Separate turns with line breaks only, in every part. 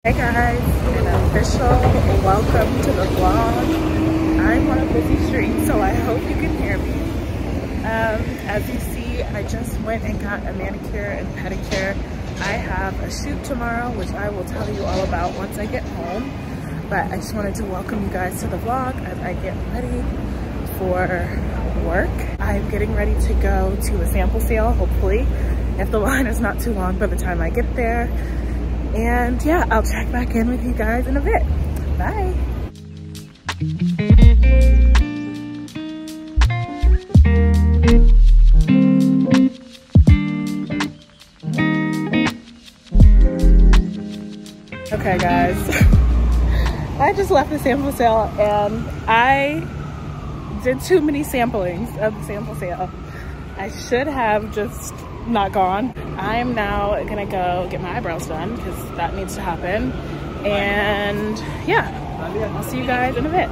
Hey guys, an official welcome to the vlog. I'm on a busy street, so I hope you can hear me. As you see, I just went and got a manicure and pedicure. I have a shoot tomorrow, which I will tell you all about once I get home. But I just wanted to welcome you guys to the vlog as I get ready for work. I'm getting ready to go to a sample sale, hopefully, if the line is not too long by the time I get there. And yeah, I'll check back in with you guys in a bit. Bye. Okay guys, I just left the sample sale and I did too many samplings of the sample sale. I should have just not gone. I am now gonna go get my eyebrows done because that needs to happen. And yeah, I'll see you guys in a bit.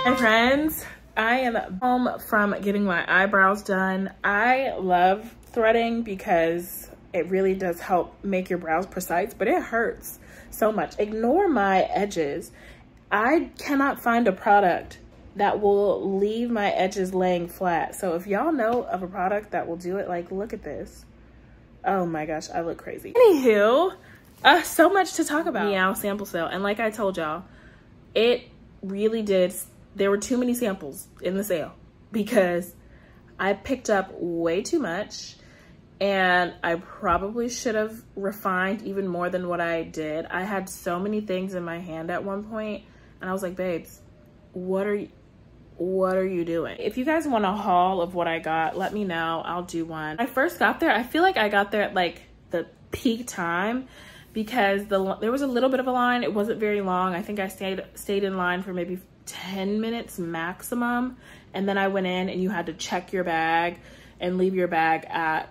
Hi friends, I am home from getting my eyebrows done. I love threading because it really does help make your brows precise, but it hurts so much. Ignore my edges. I cannot find a product that will leave my edges laying flat. So if y'all know of a product that will do it, like look at this. Oh my gosh, I look crazy. Anywho, so much to talk about. Meow sample sale. And like I told y'all, it really did. There were too many samples in the sale because I picked up way too much. And I probably should have refined even more than what I did. I had so many things in my hand at one point, and I was like, babes, what are you doing? If you guys want a haul of what I got, let me know. I'll do one. When I first got there, I feel like I got there at like the peak time because there was a little bit of a line. It wasn't very long. I think I stayed in line for maybe 10 minutes maximum. And then I went in and you had to check your bag and leave your bag at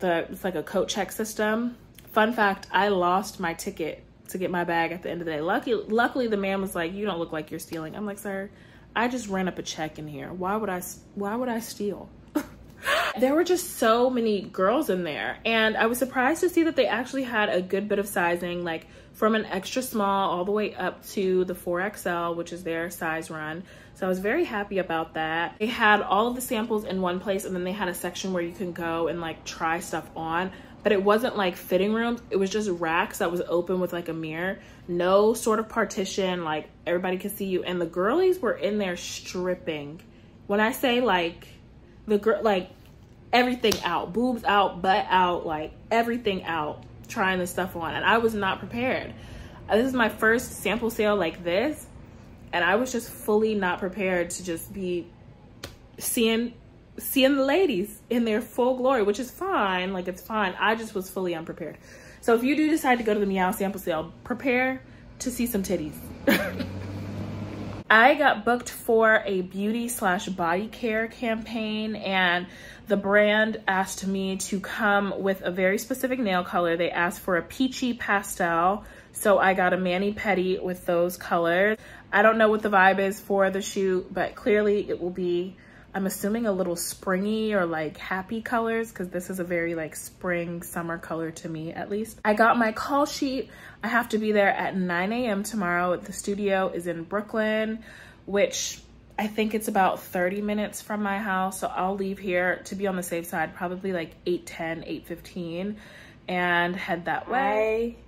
it's like a coat check system. Fun fact, I lost my ticket to get my bag at the end of the day. Luckily the man was like, you don't look like you're stealing. I'm like, sir, I just ran up a check in here. Why would I steal? There were just so many girls in there, and I was surprised to see that they actually had a good bit of sizing, like from an extra small all the way up to the 4XL, which is their size run. So I was very happy about that. They had all of the samples in one place, and then they had a section where you can go and like try stuff on, but it wasn't like fitting rooms. It was just racks that was open with like a mirror, no sort of partition, like everybody could see you. And the girlies were in there stripping. When I say like the girl, like everything out, boobs out, butt out, like everything out, trying this stuff on. And I was not prepared. This is my first sample sale like this, and I was just fully not prepared to just be seeing the ladies in their full glory, which is fine. Like, it's fine. I just was fully unprepared. So if you do decide to go to the Meow sample sale, prepare to see some titties. I got booked for a beauty/body care campaign, and the brand asked me to come with a very specific nail color. They asked for a peachy pastel, so I got a mani-pedi with those colors. I don't know what the vibe is for the shoot, but clearly it will be, I'm assuming, a little springy or like happy colors, because this is a very like spring summer color to me, at least. I got my call sheet. I have to be there at 9 a.m. tomorrow. The studio is in Brooklyn, which I think it's about 30 minutes from my house. So I'll leave here to be on the safe side, probably like 8:10, 8:15, and head that way.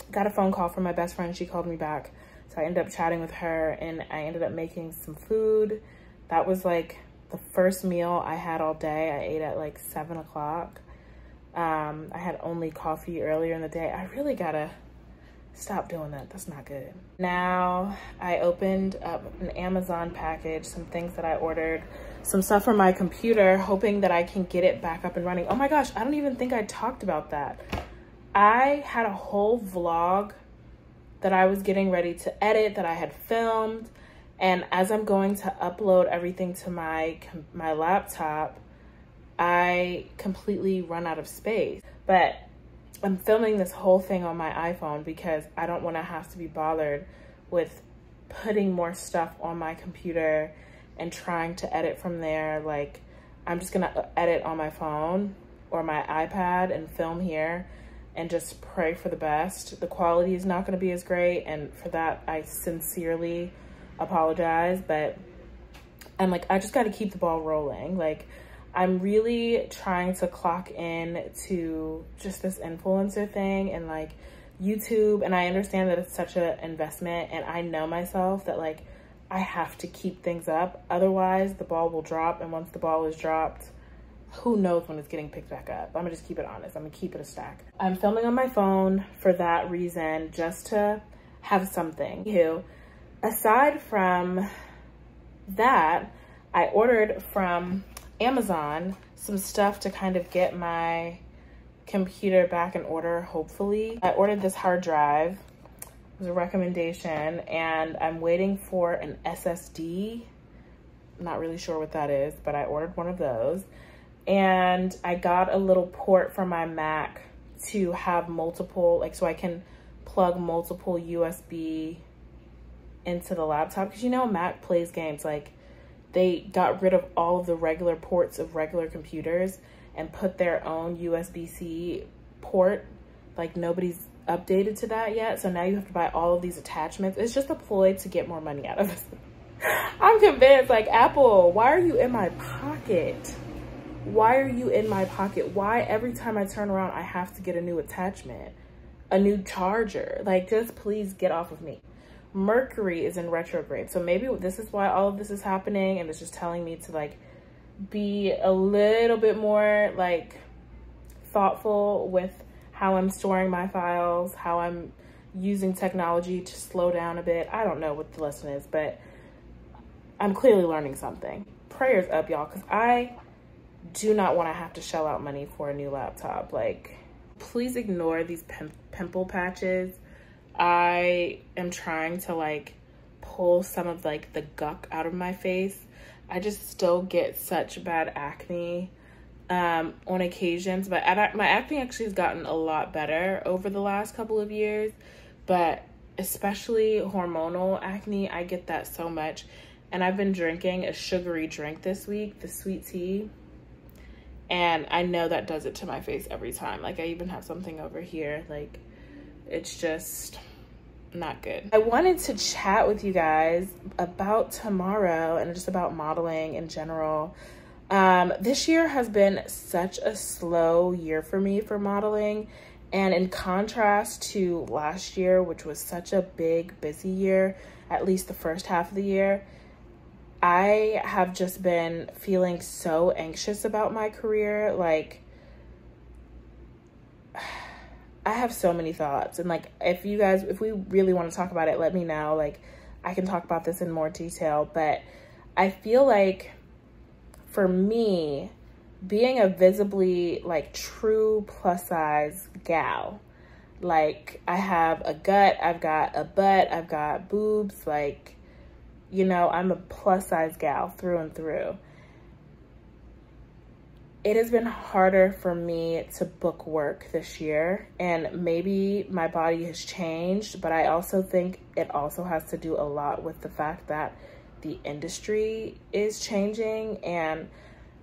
I got a phone call from my best friend. She called me back. So I ended up chatting with her, and I ended up making some food. That was like the first meal I had all day. I ate at like 7 o'clock. I had only coffee earlier in the day. I really gotta Stop doing that, that's not good. Now I opened up an Amazon package, some things that I ordered, some stuff from my computer, hoping that I can get it back up and running. Oh my gosh, I don't even think I talked about that. I had a whole vlog that I was getting ready to edit, that I had filmed, and as I'm going to upload everything to my laptop, I completely run out of space. But I'm filming this whole thing on my iPhone because I don't want to have to be bothered with putting more stuff on my computer and trying to edit from there. Like, I'm just gonna edit on my phone or my iPad and film here and just pray for the best. The quality is not gonna be as great, and for that I sincerely apologize, but I'm like, I just gotta keep the ball rolling. Like, I'm really trying to clock in to just this influencer thing and like YouTube, and I understand that it's such an investment, and I know myself that like I have to keep things up, otherwise the ball will drop, and once the ball is dropped, who knows when it's getting picked back up. I'm gonna just keep it honest, I'm gonna keep it a stack. I'm filming on my phone for that reason, just to have something. Aside from that, I ordered from Amazon some stuff to kind of get my computer back in order, hopefully. I ordered this hard drive. It was a recommendation, and I'm waiting for an SSD. I'm not really sure what that is, but I ordered one of those. And I got a little port for my Mac to have multiple, like, so I can plug multiple USB into the laptop. Because you know, Mac plays games. Like, they got rid of all of the regular ports of regular computers and put their own USB-C port. Like, nobody's updated to that yet. So now you have to buy all of these attachments. It's just a ploy to get more money out of this. I'm convinced, like, Apple, why are you in my pocket? Why are you in my pocket? Why every time I turn around, I have to get a new attachment, a new charger? Like, just please get off of me. Mercury is in retrograde, so maybe this is why all of this is happening, and it's just telling me to like be a little bit more like thoughtful with how I'm storing my files, how I'm using technology to slow down a bit. I don't know what the lesson is, but I'm clearly learning something. Prayers up, y'all, because I do not want to have to shell out money for a new laptop. Like, please ignore these pimple patches. I am trying to like pull some of like the guck out of my face. I just still get such bad acne on occasions, but my acne actually has gotten a lot better over the last couple of years, but especially hormonal acne, I get that so much. And I've been drinking a sugary drink this week, the sweet tea, and I know that does it to my face every time. Like, I even have something over here. Like, it's just not good. I wanted to chat with you guys about tomorrow and just about modeling in general. This year has been such a slow year for me for modeling, and in contrast to last year, which was such a big, busy year, at least the first half of the year, I have just been feeling so anxious about my career. Like, I have so many thoughts, and like, if we really want to talk about it, let me know. Like, I can talk about this in more detail, but I feel like for me, being a visibly like true plus size gal, like, I have a gut, I've got a butt, I've got boobs, like, you know, I'm a plus size gal through and through. It has been harder for me to book work this year, and maybe my body has changed, but I also think it also has to do a lot with the fact that the industry is changing, and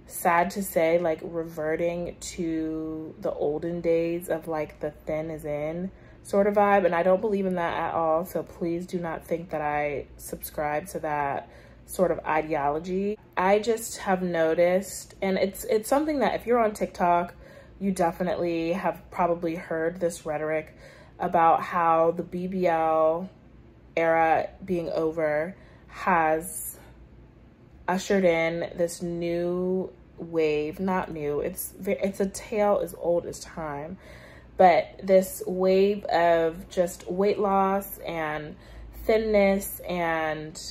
sad to say, like, reverting to the olden days of like the thin is in sort of vibe, and I don't believe in that at all. So please do not think that I subscribe to that sort of ideology. I just have noticed, and it's something that if you're on TikTok, you definitely have probably heard this rhetoric about how the BBL era being over has ushered in this new wave. Not new, it's a tale as old as time, but this wave of just weight loss and thinness and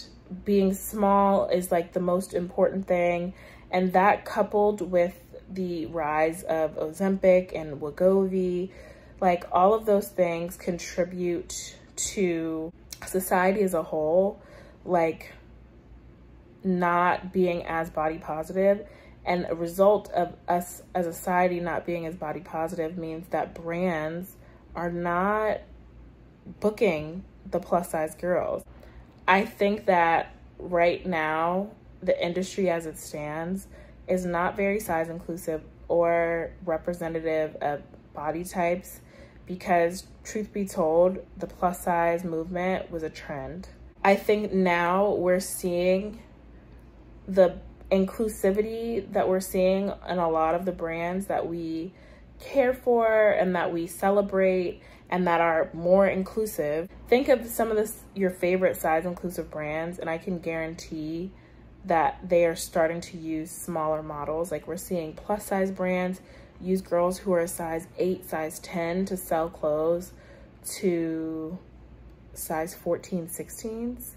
being small is like the most important thing. And that, coupled with the rise of Ozempic and Wegovy, like all of those things contribute to society as a whole, like not being as body positive. And a result of us as a society not being as body positive means that brands are not booking the plus size girls. I think that right now, the industry as it stands is not very size inclusive or representative of body types, because truth be told, the plus size movement was a trend. I think now we're seeing the inclusivity that we're seeing in a lot of the brands that we care for and that we celebrate and that are more inclusive. Think of some of your favorite size inclusive brands, and I can guarantee that they are starting to use smaller models. Like, we're seeing plus size brands use girls who are a size 8, size 10 to sell clothes to size 14, 16s,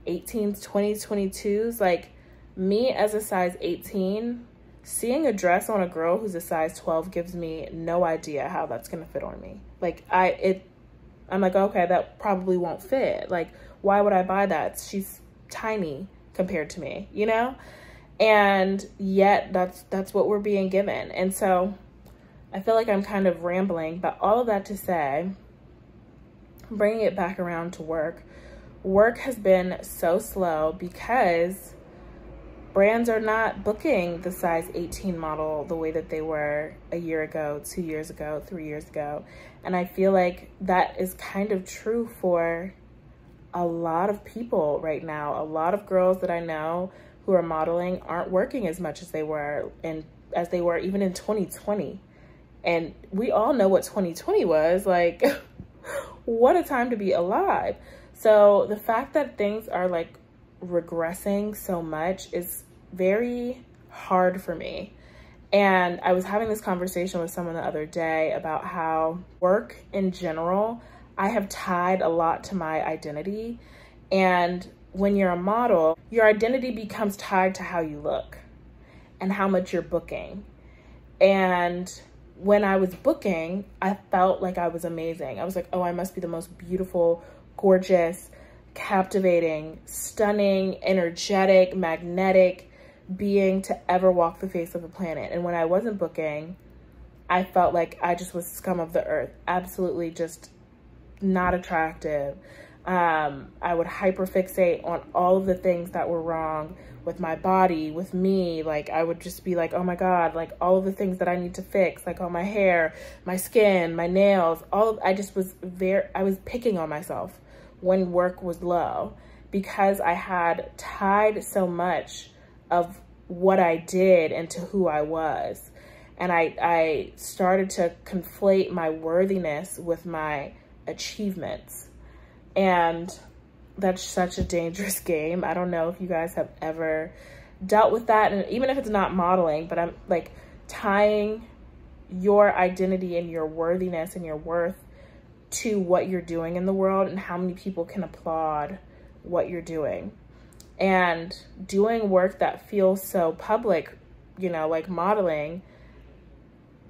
18s, 20s, 22s. Like, me as a size 18, seeing a dress on a girl who's a size 12 gives me no idea how that's gonna fit on me. Like, I'm like, okay, that probably won't fit. Like, why would I buy that? She's tiny compared to me, you know? And yet that's what we're being given. And so I feel like I'm kind of rambling, but all of that to say, bringing it back around to work has been so slow because brands are not booking the size 18 model the way that they were a year ago, 2 years ago, 3 years ago. And I feel like that is kind of true for a lot of people right now. A lot of girls that I know who are modeling aren't working as much as they were even in 2020. And we all know what 2020 was like. What a time to be alive. So the fact that things are like regressing so much is very hard for me. And I was having this conversation with someone the other day about how work in general, I have tied a lot to my identity. And when you're a model, your identity becomes tied to how you look and how much you're booking. And when I was booking, I felt like I was amazing. I was like, oh, I must be the most beautiful, gorgeous, captivating, stunning, energetic, magnetic being to ever walk the face of the planet. And when I wasn't booking, I felt like I just was scum of the earth, absolutely just not attractive. I would hyperfixate on all of the things that were wrong with my body, with me. Like, I would just be like, oh my God, like all of the things that I need to fix, like on my hair, my skin, my nails, I was picking on myself when work was low because I had tied so much of what I did into who I was. And I started to conflate my worthiness with my achievements. And that's such a dangerous game. I don't know if you guys have ever dealt with that. And even if it's not modeling, but I'm like tying your identity and your worthiness and your worth to what you're doing in the world and how many people can applaud what you're doing. And doing work that feels so public, you know, like modeling,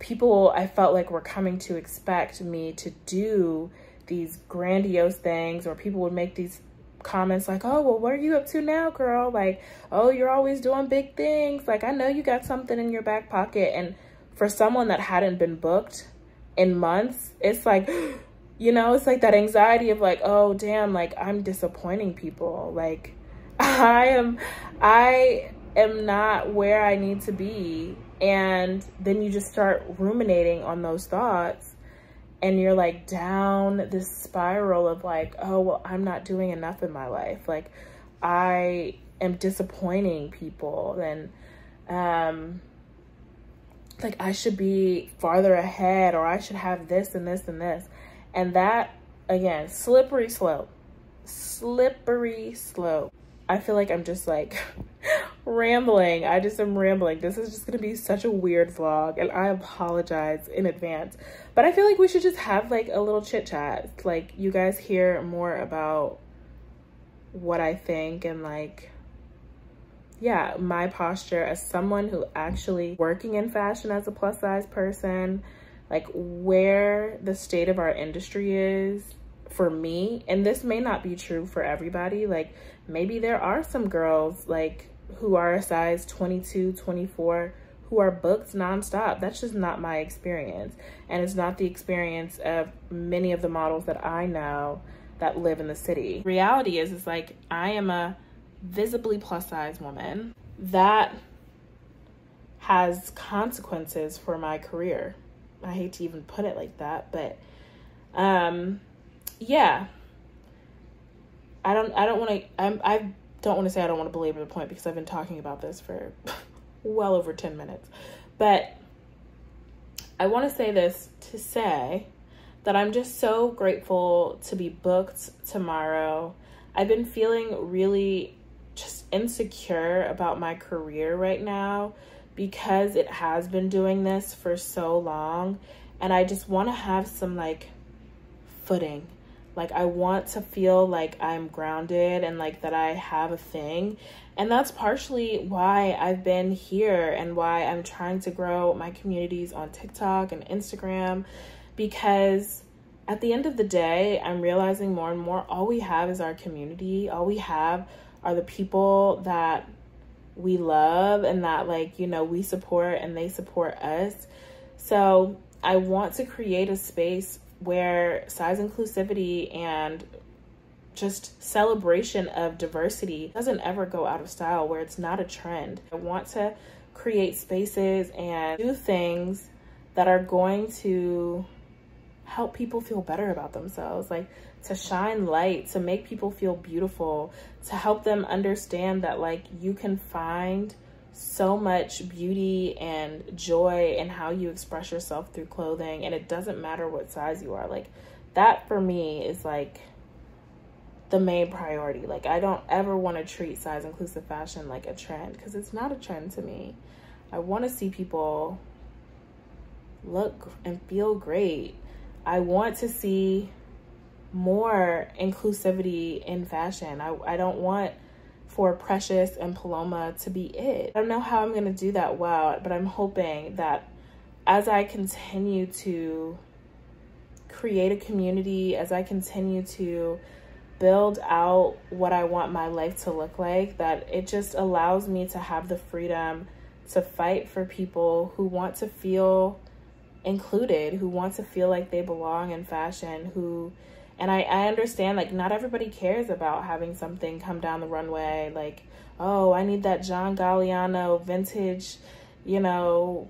people I felt like were coming to expect me to do these grandiose things, or people would make these comments like, oh, well, what are you up to now, girl? Like, oh, you're always doing big things. Like, I know you got something in your back pocket. And for someone that hadn't been booked in months, it's like, you know, it's like that anxiety of like, oh, damn, like I'm disappointing people. Like I am not where I need to be. And then you just start ruminating on those thoughts. And you're like down this spiral of like, oh, well, I'm not doing enough in my life. Like I am disappointing people. And like I should be farther ahead, or I should have this and this and this. And that, again, slippery slope. I feel like I'm just like rambling. I just am rambling. This is just gonna be such a weird vlog, and I apologize in advance. But I feel like we should just have like a little chit chat. Like, you guys hear more about what I think and like, yeah, my posture as someone who actually working in fashion as a plus size person, like where the state of our industry is for me. And this may not be true for everybody. Like, maybe there are some girls like who are a size 22, 24, who are booked nonstop. That's just not my experience. And it's not the experience of many of the models that I know that live in the city. Reality is like, I am a visibly plus size woman. That has consequences for my career. I hate to even put it like that, but yeah. I don't want to say I don't want to belabor the point, because I've been talking about this for well over 10 minutes. But I want to say this to say that I'm just so grateful to be booked tomorrow. I've been feeling really just insecure about my career right now because it has been doing this for so long. And I just want to have some like footing. Like, I want to feel like I'm grounded and like that I have a thing. And that's partially why I've been here and why I'm trying to grow my communities on TikTok and Instagram, because at the end of the day, I'm realizing more and more, all we have is our community. All we have are the people that we love and that, like, you know, we support and they support us. So I want to create a space where size inclusivity and just celebration of diversity doesn't ever go out of style, where it's not a trend. I want to create spaces and do things that are going to help people feel better about themselves, like to shine light, to make people feel beautiful, to help them understand that like you can find so much beauty and joy in how you express yourself through clothing, and it doesn't matter what size you are. Like, that for me is like the main priority. Like, I don't ever want to treat size inclusive fashion like a trend, because it's not a trend to me. I want to see people look and feel great. I want to see more inclusivity in fashion. I don't want for Precious and Paloma to be it. I don't know how I'm gonna do that well, but I'm hoping that as I continue to create a community, as I continue to build out what I want my life to look like, that it just allows me to have the freedom to fight for people who want to feel included, who want to feel like they belong in fashion, and I understand, like, not everybody cares about having something come down the runway, like, oh, I need that John Galliano vintage, you know,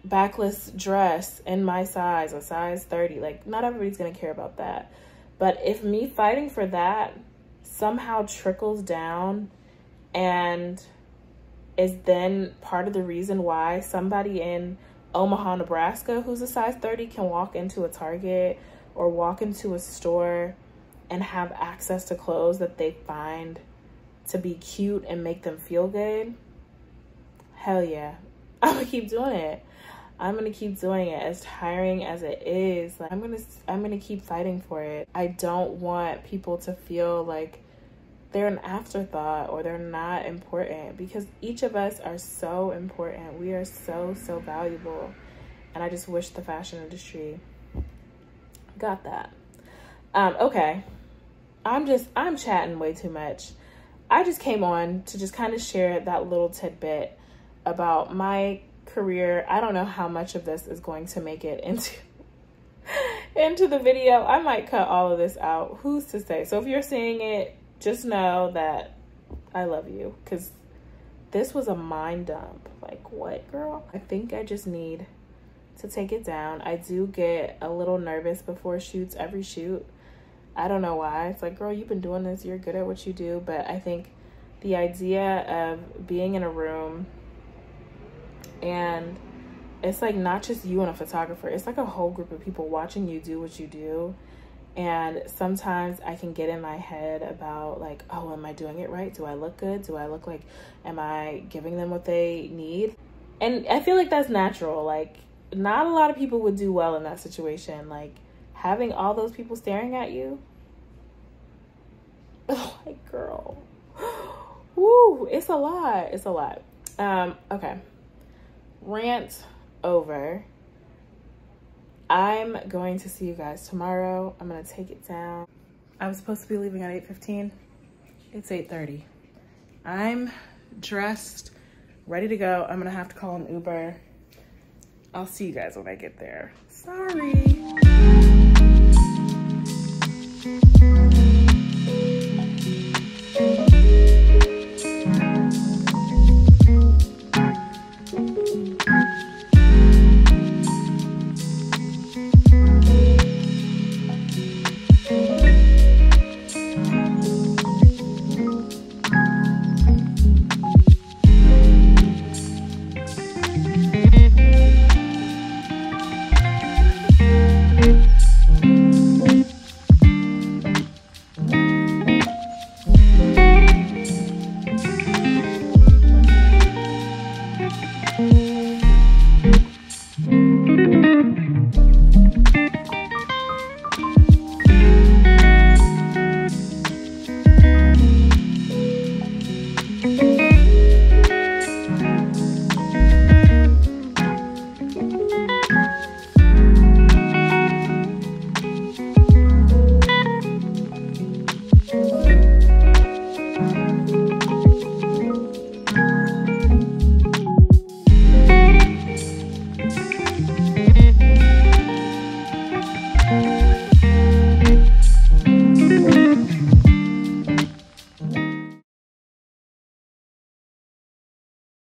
backless dress in my size, a size 30. Like, not everybody's gonna care about that. But if me fighting for that somehow trickles down and is then part of the reason why somebody in Omaha, Nebraska, who's a size 30 can walk into a Target or walk into a store and have access to clothes that they find to be cute and make them feel good, hell yeah. I'm gonna keep doing it. I'm gonna keep doing it, as tiring as it is. Like, I'm gonna keep fighting for it. I don't want people to feel like they're an afterthought or they're not important, because each of us are so important. We are so valuable. And I just wish the fashion industry got that. Okay, I'm chatting way too much. I just came on to just kind of share that little tidbit about my career. I don't know how much of this is going to make it into the video. I might cut all of this out. Who's to say? So if you're seeing it, just know that I love you, because this was a mind dump. Like, what, girl? I think I just need to take it down. I do get a little nervous before shoots, every shoot. I don't know why. It's like, girl, you've been doing this, you're good at what you do. But I think the idea of being in a room and it's like not just you and a photographer, it's like a whole group of people watching you do what you do, And sometimes I can get in my head about like, oh, am I doing it right? Do I look good? Do I look like, am I giving them what they need? And I feel like that's natural. Like, not a lot of people would do well in that situation. Like, having all those people staring at you. Oh, my girl. Woo, it's a lot. It's a lot. Okay. Rant over. I'm going to see you guys tomorrow. I'm gonna take it down. I was supposed to be leaving at 8:15. It's 8:30. I'm dressed, ready to go. I'm gonna have to call an Uber. I'll see you guys when I get there. Sorry.